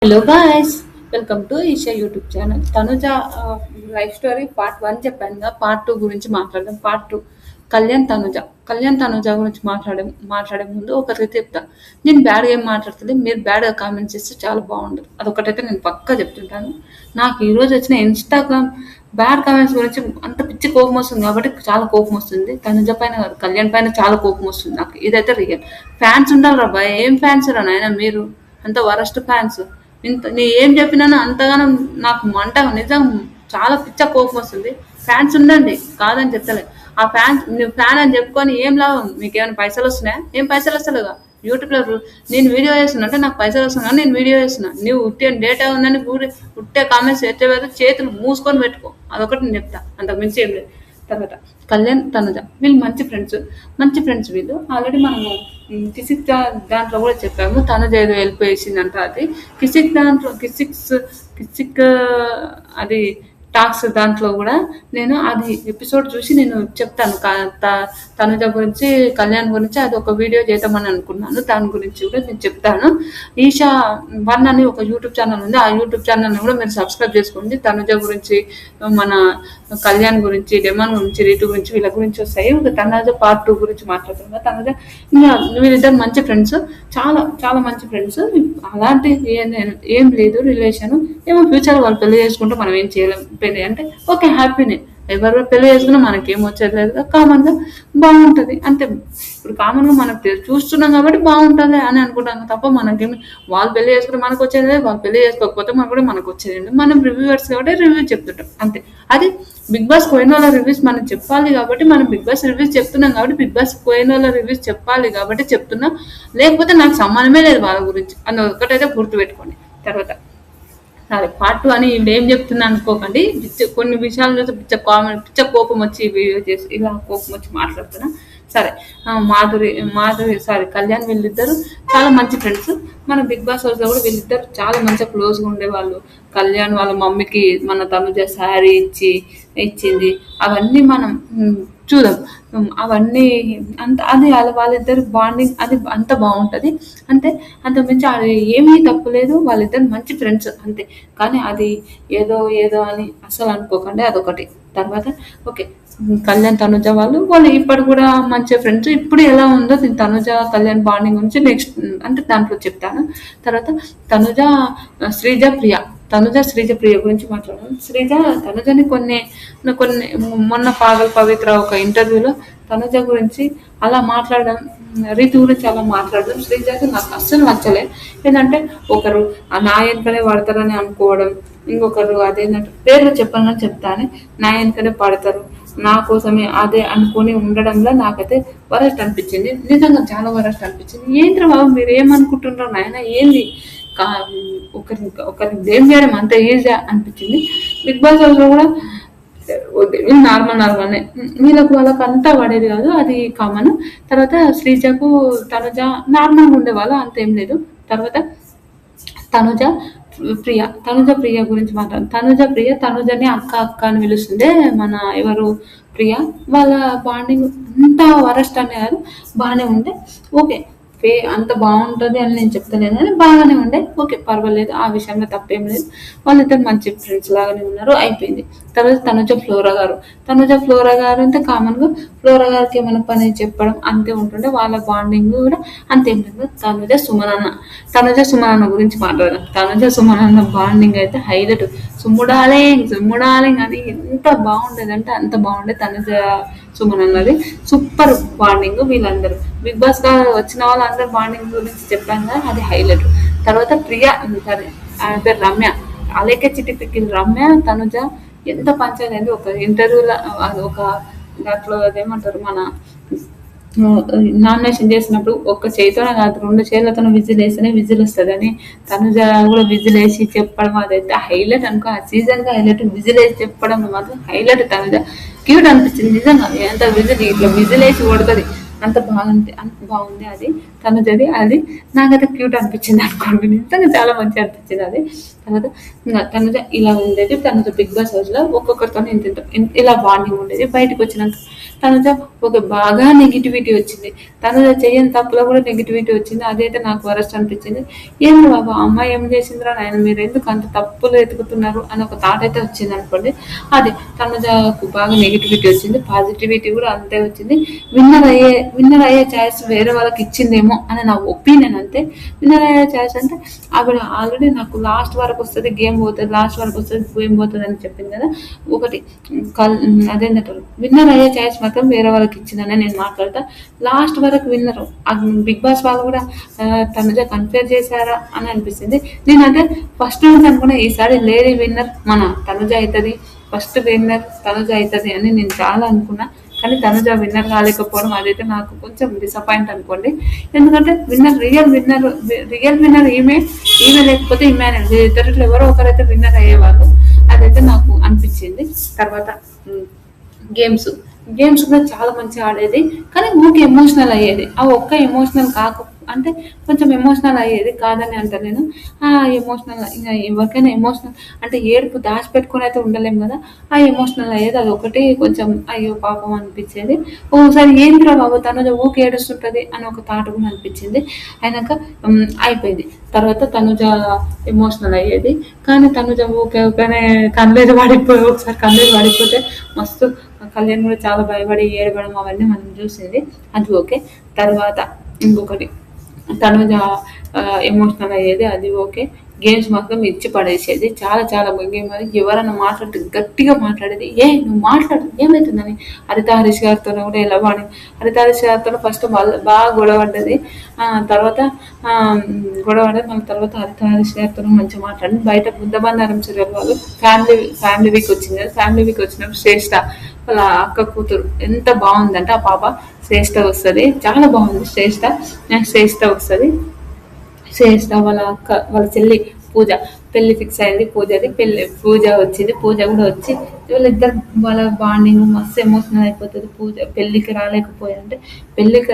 Hello guys, welcome to Isha YouTube channel. Tanuja life story part 1 చెప్పాను కదా. Part 2 గురించి మాట్లాడదాం. పార్ట్ 2 కళ్యాణ్ తనుజ గురించి మాట్లాడే ముందు ఒకటి చెప్తా. నేను బ్యాడ్గా ఏం మాట్లాడుతుంది, మీరు బ్యాడ్గా కామెంట్స్ చేస్తే చాలా బాగుండదు. అదొకటైతే నేను పక్కా చెప్తుంటాను. నాకు ఈరోజు వచ్చిన ఇన్స్టాగ్రామ్ బ్యాడ్ కామెంట్స్ గురించి అంత పిచ్చి కోపం వస్తుంది కాబట్టి చాలా కోపం వస్తుంది. తనుజ పైన కాదు, కళ్యాణ్ పైన చాలా కోపం వస్తుంది నాకు. ఇదైతే రియల్. ఫ్యాన్స్ ఉండాలి రా బాయ్, ఏం ఫ్యాన్స్ రా నాయన మీరు, అంత వరస్ట్ ఫ్యాన్స్. నీ ఏం చెప్పినానో అంతగానో నాకు మంట, నిజం చాలా పిచ్చ కోపం వస్తుంది. ఫ్యాన్స్ ఉండండి, కాదని చెప్తలే. ఆ ఫ్యాన్స్, నువ్వు ఫ్యాన్ అని చెప్పుకొని ఏం లాభం? మీకు ఏమైనా పైసలు వస్తున్నాయా? ఏం పైసలు వస్తలేవుగా. యూట్యూబ్లో నేను వీడియో చేస్తున్నా అంటే నాకు పైసలు వస్తున్నా, నేను వీడియో చేస్తున్నా. నువ్వు ఉట్టే డేటా ఉందని ఉట్టే కామెంట్స్ ఎట్టే చేతులు మూసుకొని పెట్టుకో. అదొకటి నేను చెప్తా, అంతకు మించి ఏం లేదు. తర్వాత కళ్యాణ్ తనుజ వీళ్ళు మంచి ఫ్రెండ్స్ వీళ్ళు. ఆల్రెడీ మనము కిసిక్ దాంట్లో కూడా చెప్పాము. తనుజ ఏదో వెళ్ళిపోయేసిందంట. అది కిసిక్ అది టాక్స్ దాంట్లో కూడా నేను అది ఎపిసోడ్ చూసి నేను చెప్తాను. తనుజ గురించి, కళ్యాణ్ గురించి అది ఒక వీడియో చేద్దామని అనుకున్నాను. దాని గురించి కూడా నేను చెప్తాను. ఈషా 1 అని ఒక యూట్యూబ్ ఛానల్ ఉంది. ఆ యూట్యూబ్ ఛానల్ని కూడా మీరు సబ్స్క్రైబ్ చేసుకోండి. తనుజ గురించి, మన కళ్యాణ్ గురించి, డెమన్ గురించి, రీతు గురించి, వీళ్ళ గురించి వస్తాయి. తనుజ పార్ట్ 2 గురించి మాట్లాడుతున్నా. తనుజ ఇంకా వీళ్ళిద్దరు మంచి ఫ్రెండ్స్, చాలా చాలా మంచి ఫ్రెండ్స్. అలాంటి ఏం లేదు రిలేషన్. ఏమో ఫ్యూచర్ వాళ్ళు పెళ్లి చేసుకుంటే మనం ఏం చేయలేం. పెళ్లి అంటే ఓకే, హ్యాపీనే. ఎవరు పెళ్లి చేసుకున్నా మనకేం వచ్చేది లేదు. కామన్ గా బాగుంటది అంతే. ఇప్పుడు కామన్ గా మనం చూస్తున్నాం కాబట్టి బాగుంటది అని అనుకుంటాం తప్ప మనకేమి వాళ్ళు పెళ్లి చేసుకుంటే మనకు వచ్చేది లేదు, వాళ్ళు పెళ్లి చేసుకోకపోతే మనకు కూడా మనకు వచ్చేది లేదు. మనం రివ్యూవర్స్ కాబట్టి రివ్యూ చెప్తుంటాం అంతే. అది బిగ్ బాస్ పోయిన వాళ్ళ రివ్యూస్ మనం చెప్పాలి కాబట్టి మనం బిగ్ బాస్ రివ్యూస్ చెప్తున్నాం కాబట్టి బిగ్ బాస్ పోయిన వాళ్ళ రివ్యూస్ చెప్పాలి కాబట్టి చెప్తున్నాం. లేకపోతే నాకు సంబంధమే లేదు వాళ్ళ గురించి. అది ఒకటైతే గుర్తుపెట్టుకోండి. తర్వాత సరే, పార్ట్ 2 అని ఇప్పుడు ఏం చెప్తున్నా అనుకోకండి. కొన్ని విషయాల నుంచి పిచ్చ కోపం వచ్చి వీడియో చేసి ఇలా కోపం వచ్చి మాట్లాడుతున్నా. సరే, మాధురి సారీ కళ్యాణ్ వీళ్ళిద్దరు చాలా మంచి ఫ్రెండ్స్. మన బిగ్ బాస్ హౌస్ లో కూడా వీళ్ళిద్దరు చాలా మంచిగా క్లోజ్గా ఉండేవాళ్ళు. కళ్యాణ్ వాళ్ళ మమ్మీకి మన తనుజ శారీ ఇచ్చింది. అవన్నీ మనం చూద్దాం. అవన్నీ అది వాళ్ళిద్దరు బాండింగ్ అది అంత బాగుంటది. అంతే, అంత మించి అది ఏమీ తప్పులేదు. వాళ్ళిద్దరు మంచి ఫ్రెండ్స్ అంతే. కానీ అది ఏదో అని అసలు అనుకోకండి, అదొకటి. తర్వాత ఓకే, కళ్యాణ్ తనుజ వాళ్ళు ఇప్పుడు కూడా మంచి ఫ్రెండ్స్. ఇప్పుడు ఎలా ఉందో తనుజ కళ్యాణ్ బాండింగ్ గురించి నెక్స్ట్ అంటే దాంట్లో చెప్తాను. తర్వాత తనుజ శ్రీజ ప్రియ గురించి మాట్లాడాను. తనుజని కొన్ని మొన్న పాగల్ పవిత్ర ఒక ఇంటర్వ్యూలో తనుజ గురించి అలా మాట్లాడడం, రీతి గురించి అలా మాట్లాడడం శ్రీజకి నాకు అస్సలు నచ్చలే. ఏంటంటే ఒకరు నా వెనుకనే పడతారని అనుకోవడం, ఇంకొకరు అదేంటంటే పేర్లు చెప్పాలని చెప్తాను, నా వెనుకనే పడతారు, నా కోసమే అదే అనుకుని ఉండడంలో నాకైతే వరస్ట్ అనిపించింది. నిజంగా చాలా వరస్ట్ అనిపించింది. ఏంటి బాబు మీరు ఏమనుకుంటున్నారు నాయన, ఏంది ఒకరిని బ్లేమ్ చేయడం అంత ఈజీ అనిపించింది. బిగ్ బాస్ హౌస్ లో కూడా నార్మల్నే వీళ్ళకు వాళ్ళకి అంతా పడేది కాదు, అది కామన్. తర్వాత శ్రీజకు తనుజ నార్మల్గా ఉండేవాళ్ళు, అంతేం లేదు. తర్వాత తనుజ ప్రియ గురించి తనుజని అక్క అని పిలుస్తుండే మన ఎవరు ప్రియ. వాళ్ళ బాండింగ్ అంత వరస్ట్ అనే కాదు, బాగానే ఉండే. ఓకే, అంత బాగుంటుంది అని నేను చెప్తలేను కానీ బాగానే ఉండే. ఓకే, పర్వాలేదు, ఆ విషయంలో తప్పేం లేదు. వాళ్ళిద్దరు మంచి ఫ్రెండ్స్ లాగానే ఉన్నారు, అయిపోయింది. తర్వాత తనుజ ఫ్లోరా గారు అంటే కామన్గా ఫ్లోరా గారికి ఏమైనా పని చెప్పడం అంతే ఉంటుండే. వాళ్ళ బాండింగ్ కూడా అంతేం లేదు. తనుజ సుమనన్న గురించి మాట్లాడదాం. తనుజ సుమనన్న బాండింగ్ అయితే హైలైట్. సుమ్ముడాలింగ్ అని ఎంత బాగుండేది అంటే అంత బాగుండే. తనుజ సుమనన్నది సూపర్ బాండింగ్. వీళ్ళందరూ బిగ్ బాస్ గా వచ్చిన వాళ్ళందరూ బాండింగ్ గురించి చెప్పాను కదా, అది హైలైట్. తర్వాత ఆమె పేరు రమ్య, అలాగే చిట్టి పిక్కిల్ రమ్య తనుజ ఎంత పంచాయతీ అంటే ఒక ఇంటర్వ్యూలో ఒక దాంట్లో అదేమంటారు మన నామినేషన్ చేసినప్పుడు ఒక్క చేతితోనే కాదు 2 చేతులతో విజిల్ వేస్తేనే విజిల్ వస్తుంది అని తనుజ కూడా విజిల్ వేసి చెప్పడం అదైతే హైలైట్ అనుకో. ఆ సీజన్ గా హైలైట్ విజిల్ వేసి చెప్పడం మాత్రం హైలైట్. తనుజ క్యూట్ అనిపించింది నిజంగా. ఎంత ఇట్లా విజిల్ వేసి కొడుతుంది, అంత బాగుంది అది. తనుజది. అది నాకైతే క్యూట్ అనిపించింది అనుకోండి, నిజంగా చాలా మంచిగా అనిపించింది అది. తర్వాత ఇంకా తనుజ ఇలా ఉండేది. తనుజ బిగ్ బాస్ హౌస్ లో ఒక్కొక్కరితో ఇలా బాండింగ్ ఉండేది. బయటకు వచ్చినాక తనుజ ఒక బాగా నెగిటివిటీ వచ్చింది. తనుజ చేయని తప్పులో కూడా నెగిటివిటీ వచ్చింది. అదైతే నాకు వరస్ట్ అనిపించింది. ఏంటి బాబా అమ్మాయి ఏం చేసిందిరా నాయన, మీరు ఎందుకు అంత తప్పులు ఎతుకుతున్నారు అని ఒక థాట్ అయితే వచ్చింది అనుకోండి. అది తనుజకు బాగా నెగిటివిటీ వచ్చింది. పాజిటివిటీ కూడా అంతే వచ్చింది. విన్నర్ అయ్యే ఛాయిస్ వేరే వాళ్ళకి ఇచ్చిందేమో అని నా ఒపీనియన్. అంతే. విన్నర్ అయ్యే ఛాయిస్ అంటే ఆవిడ ఆల్రెడీ నాకు లాస్ట్ వరకు వస్తుంది గేమ్ పోతుంది, లాస్ట్ వరకు వస్తుంది గేమ్ పోతుంది అని చెప్పింది కదా. ఒకటి అదేంటంటారు, విన్నర్ అయ్యే ఛాయిస్ మాత్రం వేరే వాళ్ళకి ఇచ్చిందని నేను మాట్లాడతా. లాస్ట్ వరకు విన్నర్ బిగ్ బాస్ వాళ్ళు కూడా తనుజ కన్ఫేర్ చేశారా అని అనిపిస్తుంది. నేనంటే ఫస్ట్ నుంచి అనుకున్నా ఈసారి లేడీ విన్నర్ మన తనుజ అవుతుంది, ఫస్ట్ విన్నర్ తనుజ అవుతుంది అని నేను చాలా అనుకున్నా. కానీ తనుజ విన్నర్ కాలేకపోవడం అదైతే నాకు కొంచెం డిసప్పాయింట్ అనుకోండి. ఎందుకంటే రియల్ విన్నర్ ఈమె లేకపోతే ఇమాన్యుల్, ఇద్దరిలో ఎవరో ఒకరైతే విన్నర్ అయ్యేవాళ్ళు. అదైతే నాకు అనిపించింది. తర్వాత గేమ్స్ గేమ్స్ కూడా చాలా మంచిగా ఆడేది. కానీ ఊకే ఎమోషనల్ అయ్యేది. ఆ ఒక్క ఎమోషనల్ అంటే కొంచెం ఎమోషనల్ అయ్యేది కాదని అంటాను నేను. ఎమోషనల్ ఇంకా ఎవరికైనా ఎమోషనల్ అంటే ఏడుపు దాచిపెట్టుకొని అయితే ఉండలేము కదా. ఆ ఎమోషనల్ అయ్యేది. అది ఒకటి కొంచెం అయ్యో పాపం అనిపించేది. ఓసారి ఏంద్రా బాబు తనుజ ఊకే ఏడుస్తుంటది అని ఒక థాట్ కూడా అనిపించింది. అయినాక అయిపోయింది. తర్వాత తనుజ ఎమోషనల్ అయ్యేది. కానీ తనుజ ఊకేనే కన్నీరు పడిపోయి ఒకసారి కన్నీరు పడిపోతే మస్తు కళ్యాణ్ కూడా చాలా భయపడి ఏడవడం అవన్నీ మనం చూసేది. అది ఓకే. తర్వాత ఇంకొకటి తనుజ ఎమోషనల్ అయ్యేది. అది ఓకే. గేమ్స్ మాత్రం ఇచ్చి పడేసేది. చాలా చాలా గేమ్ అది. ఎవరైనా మాట్లాడితే గట్టిగా మాట్లాడేది. నువ్వు మాట్లాడు ఏమవుతుందని. హరిత హరీష్ గారితో కూడా ఎలా వాడి హరిత హరీష్ గారితో ఫస్ట్ బాగా గొడవపడ్డది. తర్వాత గొడవపడ్డది. మళ్ళీ తర్వాత హరిత హరీష్ గారితో మంచిగా మాట్లాడింది. బయట బుద్ధబంధారం సీరియల్ వాళ్ళు ఫ్యామిలీ వీక్ వచ్చింది కదా. ఫ్యామిలీ వీక్ వచ్చినప్పుడు శ్రేష్ఠ వాళ్ళ అక్క కూతురు ఎంత బాగుందంటే ఆ పాప శ్రేష్ఠ వస్తుంది. చాలా బాగుంది శ్రేష్ఠ. శ్రేష్ఠ వస్తుంది. శ్రేష్ఠ వాళ్ళ అక్క వాళ్ళ చెల్లి పూజ పెళ్లి ఫిక్స్ అయింది. పూజ వచ్చింది. పూజ కూడా వచ్చి వీళ్ళిద్దరు వాళ్ళ బాండింగ్ మస్తు ఎమోషనల్ అయిపోతుంది. పూజ పెళ్లికి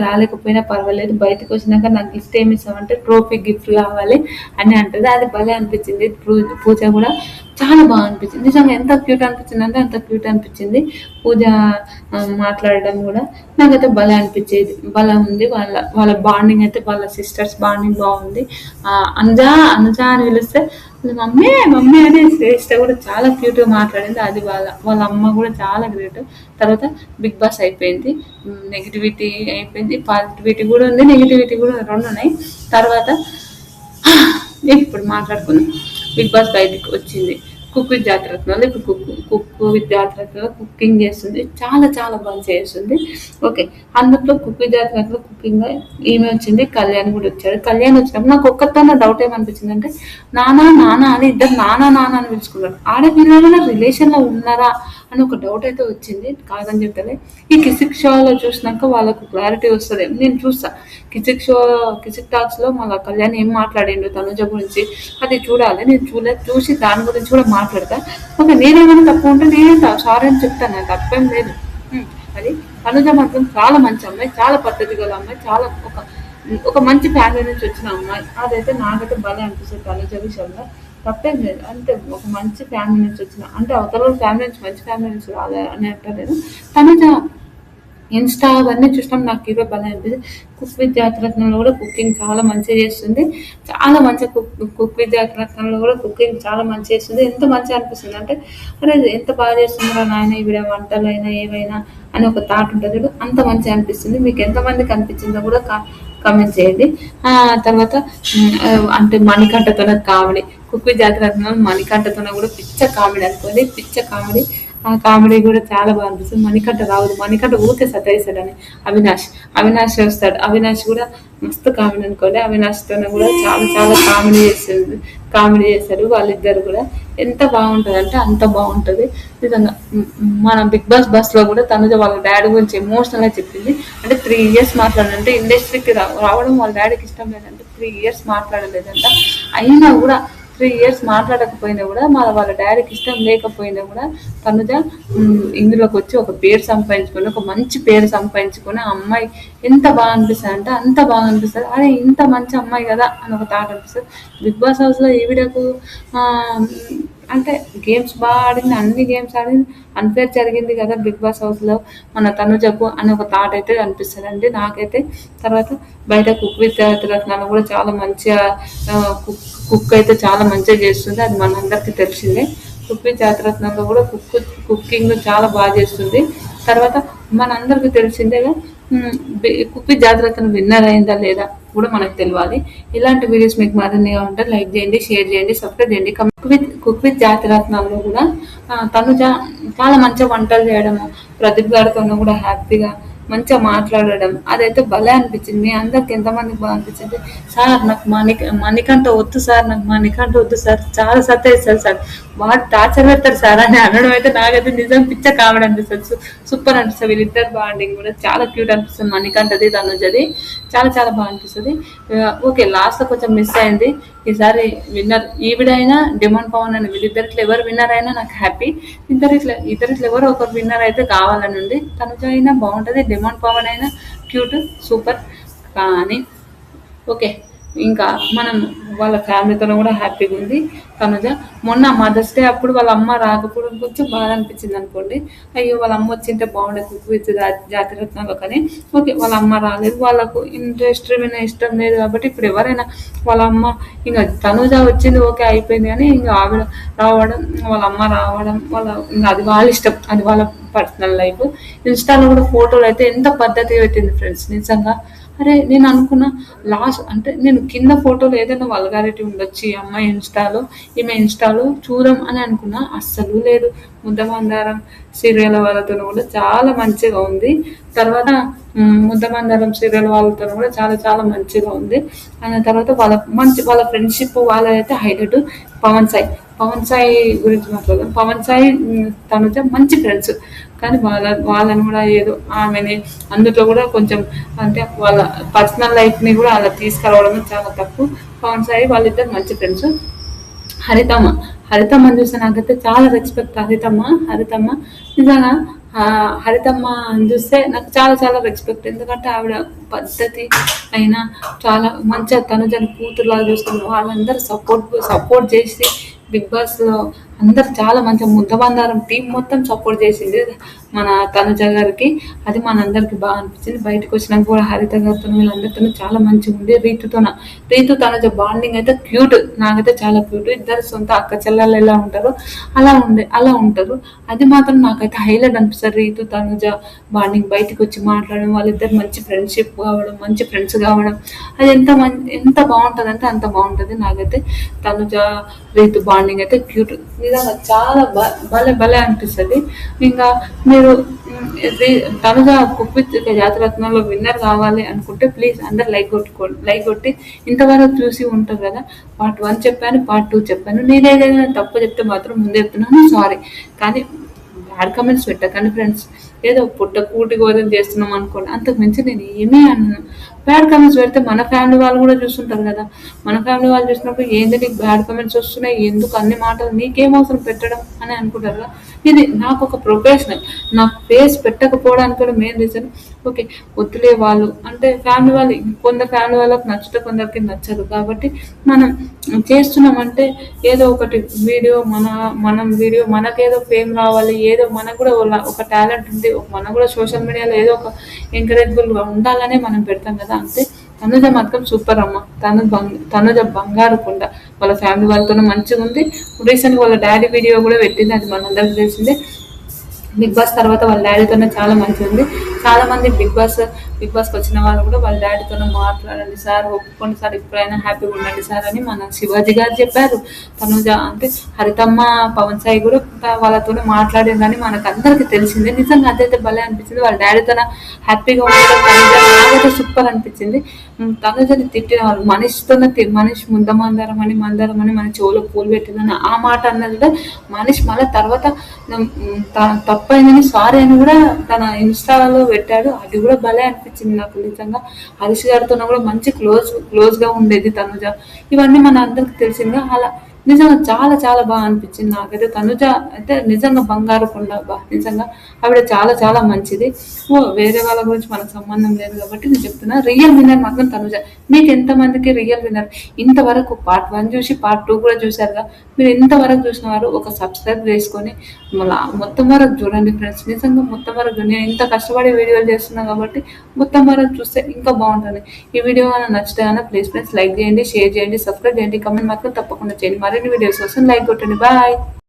రాలేకపోయినా పర్వాలేదు, బయటకు వచ్చినాక నాకు గిఫ్ట్ ఏమి ఇస్తామంటే ట్రోఫీ గిఫ్ట్ కావాలి అని అంటుంది. అది భలే అనిపించింది. పూజ కూడా చాలా బాగా అనిపించింది. నిజంగా ఎంత క్యూట్ అనిపించింది అంటే అంత క్యూట్ అనిపించింది. పూజ మాట్లాడడం కూడా నాకైతే భలే అనిపించేది. భలే ఉంది. వాళ్ళ బాండింగ్ అయితే వాళ్ళ సిస్టర్స్ బాండింగ్ బాగుంది. అనుజ అని పిలిస్తే మమ్మీ మమ్మీ అని శ్రేష్ఠ కూడా చాలా క్యూట్ గా మాట్లాడింది. అది వాళ్ళ అమ్మ కూడా చాలా గ్రేట్. తర్వాత బిగ్ బాస్ అయిపోయింది. నెగిటివిటీ అయిపోయింది, పాజిటివిటీ కూడా ఉంది, నెగిటివిటీ కూడా రెండు ఉన్నాయి. తర్వాత ఇప్పుడు మాట్లాడుకుందాం. బిగ్ బాస్ బయటకు వచ్చింది. Cook with Jathi Ratnalu. ఇప్పుడు కుక్ విత్ జాతరత్నాలు కుకింగ్ చేస్తుంది. చాలా చాలా బాగా చేస్తుంది. ఓకే. అందులో కుక్ విత్ జాతరత్నాలు కుకింగ్ ఈమె వచ్చింది, కళ్యాణ్ కూడా వచ్చాడు. కళ్యాణ్ వచ్చినప్పుడు నాకు ఒక్కరితో డౌట్ ఏమనిపించింది అంటే నానా అని ఇద్దరు నానా అని పిలుచుకున్నారు. వీళ్ళ రిలేషన్ లో ఉన్నారా అని ఒక డౌట్ అయితే వచ్చింది. కాదని చెప్పలే. ఈ కిసిక్ షోలో చూసినాక వాళ్ళకు క్లారిటీ వస్తుంది. నేను చూస్తా కిసిక్ టాక్స్ లో మళ్ళీ కళ్యాణ్ ఏం మాట్లాడిండు తనుజ గురించి అది చూడాలి. నేను చూసి దాని గురించి కూడా మాట్లాడతా. ఓకే. నేనేమైనా తప్పు ఉంటే నేనే సారీ అని చెప్తాను. నాకు తప్పేం లేదు. అది తనుజ మాత్రం చాలా మంచి అమ్మాయి, చాలా పద్ధతి గల అమ్మాయి, చాలా ఒక మంచి ఫ్యామిలీ నుంచి వచ్చిన అమ్మాయి. అదైతే నాకైతే భలే అనిపిస్తుంది తనుజ విషయంలో. తప్పేం లేదు. అంటే ఒక మంచి ఫ్యామిలీ నుంచి వచ్చిన అంటే అవతల ఫ్యామిలీ నుంచి మంచి ఫ్యామిలీ నుంచి రాలే అని అంటలేదు. తనుజ ఇన్స్టా అవన్నీ చూసినాం నాకు హీరో భలే అనిపిస్తుంది. కుక్ విత్ జాతరత్నంలో కూడా కుకింగ్ చాలా మంచిగా చేస్తుంది. చాలా మంచిగా కుక్ విత్ జాతరత్నంలో కూడా కుకింగ్ చాలా మంచిగా చేస్తుంది. ఎంత మంచిగా అనిపిస్తుంది అంటే అరే ఎంత బాగా చేస్తుందిరా నాయన ఈవిడ వంటలైనా ఏవైనా అని ఒక థాట్ ఉంటుంది. అంత మంచిగా అనిపిస్తుంది. మీకు ఎంతమందికి అనిపించిందో కూడా కామెంట్ చేయండి. తర్వాత అంటే మణికంఠతో కామెడీ కుక్ విత్ జాతరత్నంలో మణికంఠతో కూడా పిచ్చ కామెడీ అనుకోండి. పిచ్చ కామెడీ. ఆ కామెడీ కూడా చాలా బాగా అనిపిస్తుంది. మణికంఠ ఊరికే సతాయిస్తాడని అవినాష్ వస్తాడు. అవినాష్ కూడా మస్తు కామెడీ అనుకోండి. అవినాష్తో కూడా చాలా చాలా కామెడీ చేస్తారు. వాళ్ళిద్దరు కూడా ఎంత బాగుంటుంది అంటే అంత బాగుంటుంది నిజంగా. మన బిగ్ బాస్ లో కూడా తనుజ వాళ్ళ డాడీ గురించి ఎమోషనల్ గా చెప్పింది. అంటే 3 years మాట్లాడాలంటే ఇండస్ట్రీకి రావడం వాళ్ళ డాడీకి ఇష్టం లేదంటే 3 years మాట్లాడలేదంట. అయినా కూడా 3 ఇయర్స్ మాట్లాడకపోయినా కూడా వాళ్ళ డాడీకి ఇష్టం లేకపోయినా కూడా తనుజ ఇందులోకి వచ్చి ఒక పేరు సంపాదించుకొని, ఒక మంచి పేరు సంపాదించుకొని, ఆ అమ్మాయి ఎంత బాగా అనిపిస్తుంది అంటే అంత బాగా అనిపిస్తుంది. అరే ఇంత మంచి అమ్మాయి కదా అని ఒక థాట్ అనిపిస్తుంది. బిగ్ బాస్ హౌస్లో ఈవిడకు ఆ, అంటే గేమ్స్ బాగా ఆడింది, అన్ని గేమ్స్ ఆడింది, అన్ఫేర్ జరిగింది కదా బిగ్ బాస్ హౌస్లో మన తనుజకు అని ఒక థాట్ అయితే అనిపిస్తుంది అండి నాకైతే. తర్వాత బయట కుక్ విత్ రత్నాలు కూడా చాలా మంచిగా కుక్ అయితే చాలా మంచిగా చేస్తుంది, అది మనందరికీ తెలిసిందే. కుక్ విత్ జాతిరత్నంలో కూడా కుకింగ్ చాలా బాగా చేస్తుంది. తర్వాత మనందరికీ తెలిసిందేగా కుక్ విత్ జాతిరత్నం విన్నర్ అయిందా లేదా కూడా మనకు తెలియాలి. ఇలాంటి వీడియోస్ మీకు మరిన్ని ఉంటే లైక్ చేయండి, షేర్ చేయండి, సబ్స్క్రైబ్ చేయండి. కుక్ విత్ జాతిరత్నాల్లో కూడా తనుజ చాలా మంచిగా వంటలు చేయడము, ప్రదీప్ గారితో కూడా హ్యాపీగా మంచిగా మాట్లాడడం అదైతే భలే అనిపించింది. మీ అందరికి ఎంతమందికి బాగా అనిపించింది? సార్ నాకు మణికంఠ వద్దు సార్, నాకు మణికంఠ వద్దు సార్, చాలా సతాయిస్తారు సార్, వాడు టార్చర్ పెడతారు సార్ అని అనడం అయితే నాకైతే నిజం పిచ్చ కామెడీ అనిపిస్తుంది. సూపర్ అనిపిస్తుంది. వీళ్ళిద్దరు బాండింగ్ కూడా చాలా క్యూట్ అనిపిస్తుంది. మణికంఠది తనుజది చాలా చాలా బాగా అనిపిస్తుంది. ఓకే లాస్ట్ లో కొంచెం మిస్ అయింది. ఈసారి విన్నర్ ఈవిడైనా డిమాండ్ పవన్ అని వీళ్ళిద్దరిట్లో ఎవరు విన్నర్ అయినా నాకు హ్యాపీ. ఇద్దరిట్లో ఎవరు ఒకరు విన్నర్ అయితే కావాలని ఉంది. తనుజ అయినా బాగుంటుంది, డిమాండ్ పవన్ అయినా క్యూట్ సూపర్. కానీ ఓకే ఇంకా మనం వాళ్ళ ఫ్యామిలీతో కూడా హ్యాపీగా ఉంది తనుజ. మొన్న మదర్స్ డే అప్పుడు వాళ్ళ అమ్మ రాకపోవడం కొంచెం బాధ అనిపించింది అనుకోండి. అయ్యో వాళ్ళ అమ్మ వచ్చింటే బాగుండే కుక్ విత్ జాతిరత్నాలు, కానీ ఓకే వాళ్ళ అమ్మ రాలేదు, వాళ్ళకు ఇంట్రెస్ట్ ఇష్టం లేదు కాబట్టి ఇప్పుడు ఎవరైనా వాళ్ళ అమ్మ ఇంకా తనుజ వచ్చింది ఓకే అయిపోయింది, కానీ ఇంకా ఆవిడ రావడం వాళ్ళ అమ్మ రావడం ఇంకా అది వాళ్ళ ఇష్టం, అది వాళ్ళ పర్సనల్ లైఫ్. ఇన్స్టాలో కూడా ఫోటోలు అయితే ఎంత పద్ధతిగా పెట్టింది ఫ్రెండ్స్ నిజంగా. అరే నేను అనుకున్నా లాస్ట్ అంటే నేను కింద ఫోటోలో ఏదైనా వల్గారిటీ ఉండొచ్చు ఈ అమ్మాయి ఇన్స్టాలో, ఈమె ఇన్స్టాలో చూడం అని అనుకున్నా, అస్సలు లేదు. ముద్దమందారం సీరియల్ వాళ్ళతో కూడా చాలా మంచిగా ఉంది. తర్వాత ముద్దమందారం సీరియల్ వాళ్ళతో కూడా చాలా చాలా మంచిగా ఉంది. అన్న తర్వాత వాళ్ళ ఫ్రెండ్షిప్ వాళ్ళైతే హైలైట్. పవన్ సాయి గురించి మాట్లాడదాం. పవన్ సాయి తనుజ మంచి ఫ్రెండ్స్, కానీ వాళ్ళని కూడా ఏదో ఆమెని అందులో కూడా కొంచెం అంటే వాళ్ళ పర్సనల్ లైఫ్ని కూడా అలా తీసుకురావడం చాలా తప్పు. పవన్ సాయి వాళ్ళిద్దరు మంచి ఫ్రెండ్స్. హరితమ్మని చూస్తే నాకైతే చాలా రెస్పెక్ట్. హరితమ్మ నిజంగా హరితమ్మ చూస్తే నాకు చాలా చాలా రెస్పెక్ట్. ఎందుకంటే ఆవిడ పద్ధతి అయినా చాలా మంచిగా తనుజని కూతురులాగా చూసుకుని వాళ్ళందరూ సపోర్ట్ చేసి బిగ్ బాస్లో అందరు చాలా మంచిగా ముద్దబందారం టీం మొత్తం సపోర్ట్ చేసింది మన తనుజ గారికి. అది మనందరికి బాగా అనిపించింది. బయటకు వచ్చినాక కూడా హరిత గారితో వీళ్ళందరితో చాలా మంచిగా ఉంది. రీతు తనుజ బాండింగ్ అయితే క్యూట్, నాకైతే చాలా క్యూట్. ఇద్దరు సొంత అక్క చెల్లెళ్ళు ఎలా ఉంటారో అలా ఉంటారు. అది మాత్రం నాకైతే హైలైట్ అనిపిస్తుంది. రీతు తనుజ బాండింగ్ బయటకు వచ్చి మాట్లాడడం, వాళ్ళిద్దరు మంచి ఫ్రెండ్షిప్ కావడం, మంచి ఫ్రెండ్స్ కావడం, అది ఎంత బాగుంటుంది అంటే అంత బాగుంటుంది. నాకైతే తనుజ రీతు బాండింగ్ అయితే క్యూట్, నిజంగా చాలా భలే అనిపిస్తుంది. ఇంకా మీరు తనుజ కుక్ విత్ జాతిరత్నంలో విన్నర్ కావాలి అనుకుంటే ప్లీజ్ అందరు లైక్ కొట్టి ఇంతవరకు చూసి ఉంటారు కదా. పార్ట్ 1 చెప్పాను, పార్ట్ 2 చెప్పాను. నేనేదైనా తప్పు చెప్తే మాత్రం ముందే చెప్తున్నాను, సారీ. కానీ బ్యాడ్ కమెంట్స్ పెట్టకండి ఫ్రెండ్స్. ఏదో కూటి గోధం చేస్తున్నాం అనుకోండి, అంతకు మించి నేను ఏమీ అన్నాను. బ్యాడ్ కమెంట్స్ పెడితే మన ఫ్యామిలీ వాళ్ళు కూడా చూస్తుంటారు కదా. మన ఫ్యామిలీ వాళ్ళు చూసినప్పుడు ఏంది నీకు బ్యాడ్ కమెంట్స్ వస్తున్నాయి, ఎందుకు అన్ని మాటలు, నీకేం అవసరం పెట్టడం అని అనుకుంటారు కదా. ఇది నాకు ఒక ప్రొఫెషనల్, నా ఫేస్ పెట్టకపోవడానికి కూడా మెయిన్ రీజన్ ఓకే వద్దులే వాళ్ళు అంటే ఫ్యామిలీ వాళ్ళు, కొందరు ఫ్యామిలీ వాళ్ళకి నచ్చుతే కొందరికి నచ్చదు. కాబట్టి మనం చేస్తున్నామంటే ఏదో ఒకటి వీడియో మనం వీడియో మనకేదో ఫేమ్ రావాలి, ఏదో మనకు కూడా ఒక టాలెంట్ ఉంది, మనం కూడా సోషల్ మీడియాలో ఏదో ఒక ఎంకరేజబుల్గా ఉండాలనే మనం పెడతాం కదా. అంతే తనుజ మాత్రం సూపర్ అమ్మ. తనుజ బంగారు కొండ. వాళ్ళ ఫ్యామిలీ వాళ్ళతో మంచిగా ఉంది. రీసెంట్గా వాళ్ళ డాడీ వీడియో కూడా పెట్టింది, అది మనందరికీ తెలిసిందే. బిగ్ బాస్ తర్వాత వాళ్ళ డాడీతోనే చాలా మంచిగా ఉంది. చాలా మంది బిగ్ బాస్కి వచ్చిన వాళ్ళు కూడా వాళ్ళ డాడీతోనే మాట్లాడండి సార్, ఒప్పుకోండి సార్, ఇప్పుడైనా హ్యాపీగా ఉండండి సార్ అని మన శివాజీ గారు చెప్పారు. తనుజ అంటే హరితమ్మ పవన్ సాయి కూడా వాళ్ళతోనే మాట్లాడిందని మనకు అందరికీ తెలిసిందే. నిజంగా అదైతే భలే అనిపించింది. వాళ్ళ డాడీతోనే హ్యాపీగా ఉండడం నాకైతే సూపర్ అనిపించింది. తనుజని తిట్టిన వాళ్ళు మనిషి మందారం అని మన చెవులో పూలు పెట్టిందని ఆ మాట అన్నది కూడా మనిషి మళ్ళీ తర్వాత తప్పైందని సారీ అని కూడా తన ఇన్స్టాలో పెట్టాడు. అది కూడా భలే అనిపించింది నాకు నిజంగా. హరీష్ గారితో కూడా మంచి క్లోజ్గా ఉండేది తనుజ. ఇవన్నీ మన అందరికి తెలిసిందిగా. నిజంగా చాలా చాలా బాగా అనిపించింది నాకైతే. తనుజ అయితే నిజంగా బంగారు కొండ అబ్బా! నిజంగా ఆవిడ చాలా చాలా మంచిది. వేరే వాళ్ళ గురించి మనకు సంబంధం లేదు కాబట్టి నేను చెప్తున్నా. రియల్ విన్నర్ మాత్రం తనుజ. మీకు ఎంతమందికి రియల్ విన్నర్ ఇంతవరకు పార్ట్ 1 చూసి పార్ట్ 2 కూడా చూసారుగా. మీరు ఇంతవరకు చూసిన వారు ఒక సబ్స్క్రైబ్ చేసుకొని మళ్ళీ మొత్తం వరకు చూడండి ఫ్రెండ్స్. నిజంగా మొత్తం వరకు నేను ఇంత కష్టపడి వీడియోలు చేస్తున్నాను కాబట్టి మొత్తం వరకు చూస్తే ఇంకా బాగుంటుంది. ఈ వీడియో కనుక నచ్చితే కనుక ప్లీజ్ ఫ్రెండ్స్ లైక్ చేయండి, షేర్ చేయండి, సబ్స్క్రైబ్ చేయండి, కమెంట్ మాత్రం తప్పకుండా చేయండి. మరిన్ని వీడియోస్ కోసం లైక్ కొట్టండి. బాయ్.